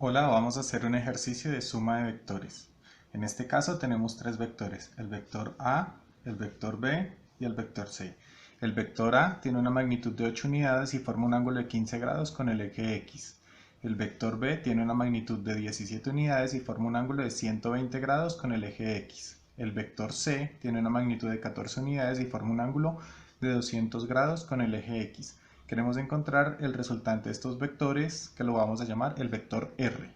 Hola, vamos a hacer un ejercicio de suma de vectores. En este caso tenemos tres vectores, el vector A, el vector B y el vector C. El vector A tiene una magnitud de 8 unidades y forma un ángulo de 15 grados con el eje X. El vector B tiene una magnitud de 17 unidades y forma un ángulo de 120 grados con el eje X. El vector C tiene una magnitud de 14 unidades y forma un ángulo de 200 grados con el eje X. Queremos encontrar el resultante de estos vectores, que lo vamos a llamar el vector R.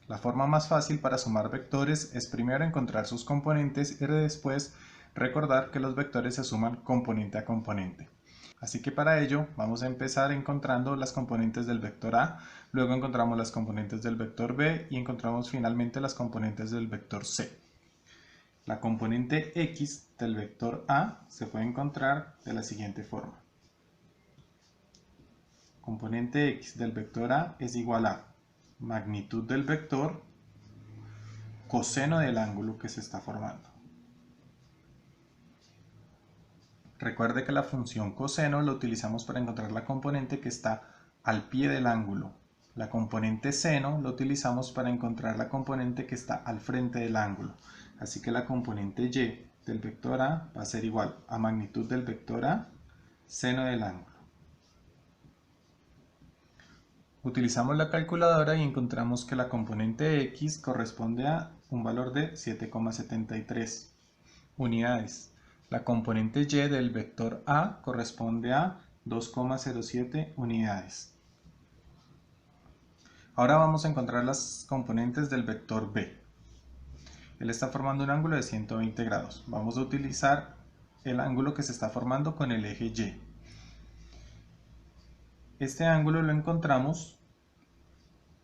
La forma más fácil para sumar vectores es primero encontrar sus componentes y después recordar que los vectores se suman componente a componente. Así que para ello vamos a empezar encontrando las componentes del vector A, luego encontramos las componentes del vector B y encontramos finalmente las componentes del vector C. La componente X del vector A se puede encontrar de la siguiente forma. Componente X del vector A es igual a magnitud del vector, coseno del ángulo que se está formando. Recuerde que la función coseno la utilizamos para encontrar la componente que está al pie del ángulo. La componente seno la utilizamos para encontrar la componente que está al frente del ángulo. Así que la componente Y del vector A va a ser igual a magnitud del vector A, seno del ángulo. Utilizamos la calculadora y encontramos que la componente X corresponde a un valor de 7,73 unidades. La componente Y del vector A corresponde a 2,07 unidades. Ahora vamos a encontrar las componentes del vector B. Él está formando un ángulo de 120 grados. Vamos a utilizar el ángulo que se está formando con el eje Y. Este ángulo lo encontramos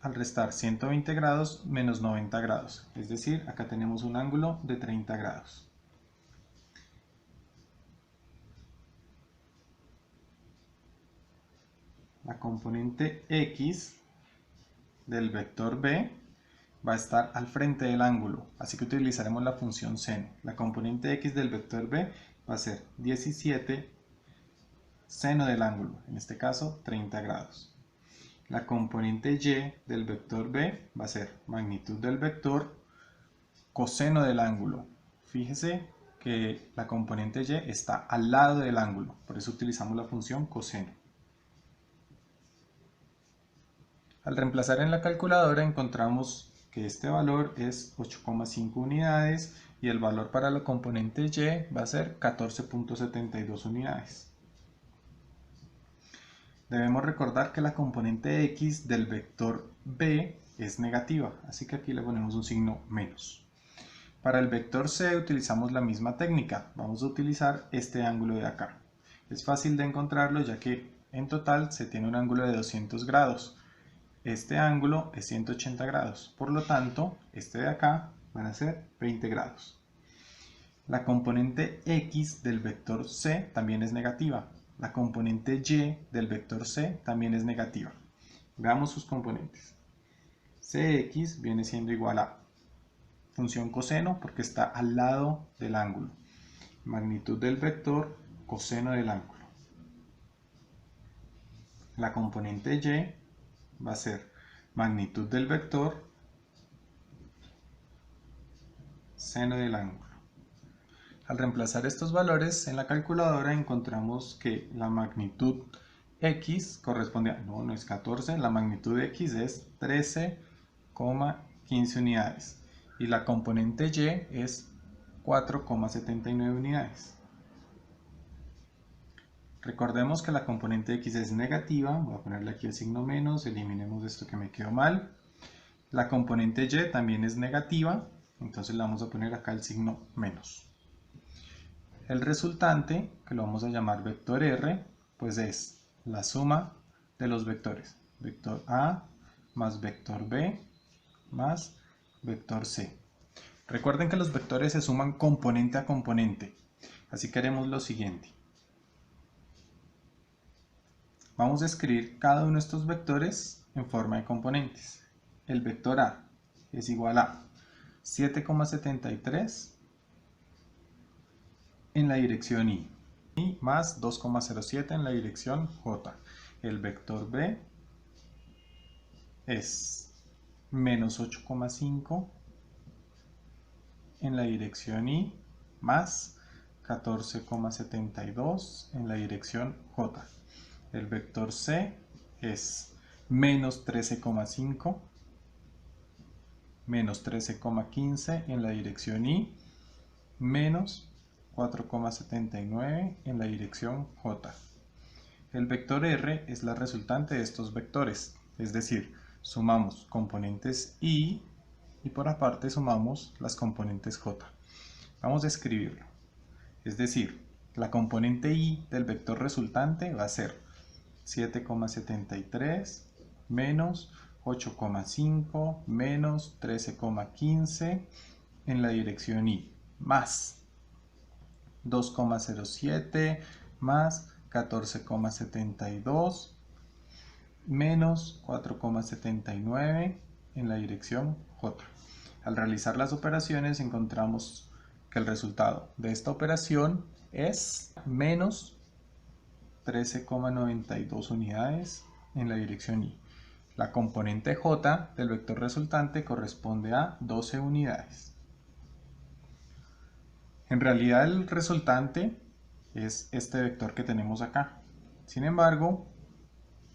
al restar 120 grados menos 90 grados, es decir, acá tenemos un ángulo de 30 grados. La componente X del vector B va a estar al frente del ángulo, así que utilizaremos la función seno. La componente X del vector B va a ser 17 seno del ángulo, en este caso 30 grados. La componente Y del vector B va a ser magnitud del vector, coseno del ángulo. Fíjese que la componente Y está al lado del ángulo, por eso utilizamos la función coseno. Al reemplazar en la calculadora encontramos que este valor es 8,5 unidades y el valor para la componente Y va a ser 14,72 unidades. Debemos recordar que la componente X del vector B es negativa, así que aquí le ponemos un signo menos. Para el vector C utilizamos la misma técnica, vamos a utilizar este ángulo de acá. Es fácil de encontrarlo ya que en total se tiene un ángulo de 200 grados. Este ángulo es 180 grados, por lo tanto, este de acá van a ser 20 grados. La componente X del vector C también es negativa. La componente Y del vector C también es negativa. Veamos sus componentes. Cx viene siendo igual a función coseno porque está al lado del ángulo. Magnitud del vector, coseno del ángulo. La componente Y va a ser magnitud del vector, seno del ángulo. Al reemplazar estos valores en la calculadora encontramos que la magnitud X corresponde a, no es 14, la magnitud X es 13,15 unidades y la componente Y es 4,79 unidades. Recordemos que la componente X es negativa, voy a ponerle aquí el signo menos, eliminemos esto que me quedó mal. La componente Y también es negativa, entonces le vamos a poner acá el signo menos. El resultante, que lo vamos a llamar vector R, pues es la suma de los vectores. Vector A más vector B más vector C. Recuerden que los vectores se suman componente a componente. Así que haremos lo siguiente. Vamos a escribir cada uno de estos vectores en forma de componentes. El vector A es igual a 7,73 en la dirección Y más 2,07 en la dirección J. El vector B es menos 8,5 en la dirección Y más 14,72 en la dirección J. El vector C es menos 13,5, menos 13,15 en la dirección Y, menos 4,79 en la dirección J. El vector R es la resultante de estos vectores, es decir, sumamos componentes Y y por aparte sumamos las componentes J. Vamos a escribirlo. Es decir, la componente Y del vector resultante va a ser 7,73 menos 8,5 menos 13,15 en la dirección Y, más 2,07 más 14,72 menos 4,79 en la dirección J. Al realizar las operaciones encontramos que el resultado de esta operación es menos 13,92 unidades en la dirección Y. La componente J del vector resultante corresponde a 12 unidades. En realidad el resultante es este vector que tenemos acá. Sin embargo,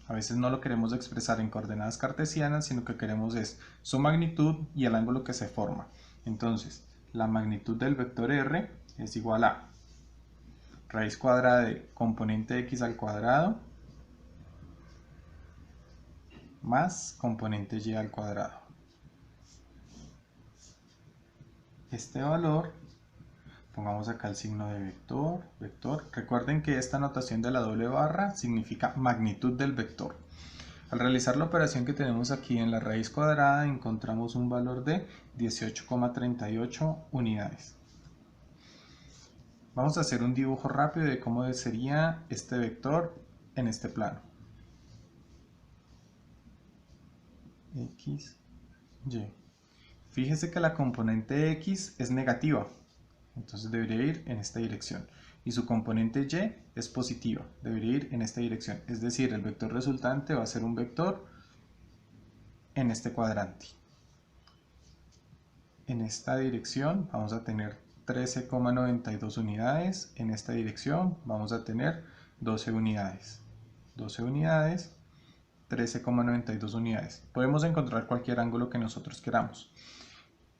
a veces no lo queremos expresar en coordenadas cartesianas, sino que queremos es su magnitud y el ángulo que se forma. Entonces, la magnitud del vector R es igual a raíz cuadrada de componente x al cuadrado más componente y al cuadrado. Este valor, pongamos acá el signo de vector, vector. Recuerden que esta notación de la doble barra significa magnitud del vector. Al realizar la operación que tenemos aquí en la raíz cuadrada, encontramos un valor de 18,38 unidades. Vamos a hacer un dibujo rápido de cómo sería este vector en este plano. X, Y. Fíjese que la componente X es negativa, entonces debería ir en esta dirección. Y su componente Y es positiva, debería ir en esta dirección. Es decir, el vector resultante va a ser un vector en este cuadrante. En esta dirección vamos a tener 13,92 unidades. En esta dirección vamos a tener 12 unidades. 12 unidades, 13,92 unidades. Podemos encontrar cualquier ángulo que nosotros queramos.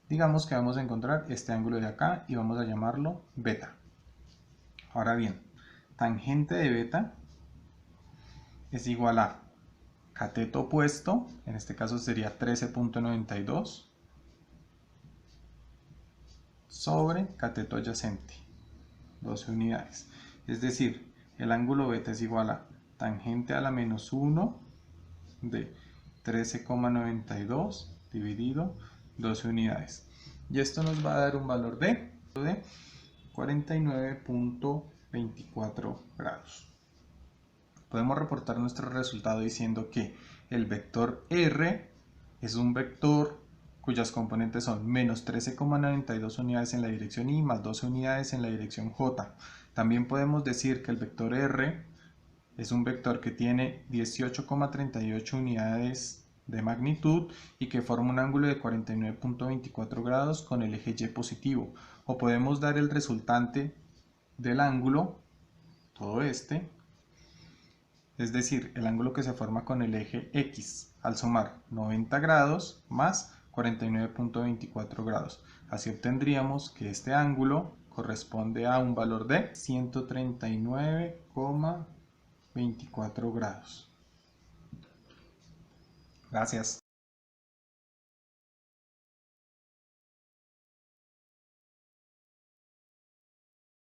Digamos que vamos a encontrar este ángulo de acá y vamos a llamarlo beta. Ahora bien, tangente de beta es igual a cateto opuesto, en este caso sería 13,92, sobre cateto adyacente, 12 unidades. Es decir, el ángulo beta es igual a tangente a la menos 1 de 13,92 dividido 12 unidades. Y esto nos va a dar un valor de 49,24 grados. Podemos reportar nuestro resultado diciendo que el vector R es un vector cuyas componentes son menos 13,92 unidades en la dirección Y más 12 unidades en la dirección J. También podemos decir que el vector R es un vector que tiene 18,38 unidades de magnitud y que forma un ángulo de 49,24 grados con el eje Y positivo. O podemos dar el resultante del ángulo, todo este, es decir, el ángulo que se forma con el eje X, al sumar 90 grados más 49,24 grados. Así obtendríamos que este ángulo corresponde a un valor de 139,24 grados. Gracias.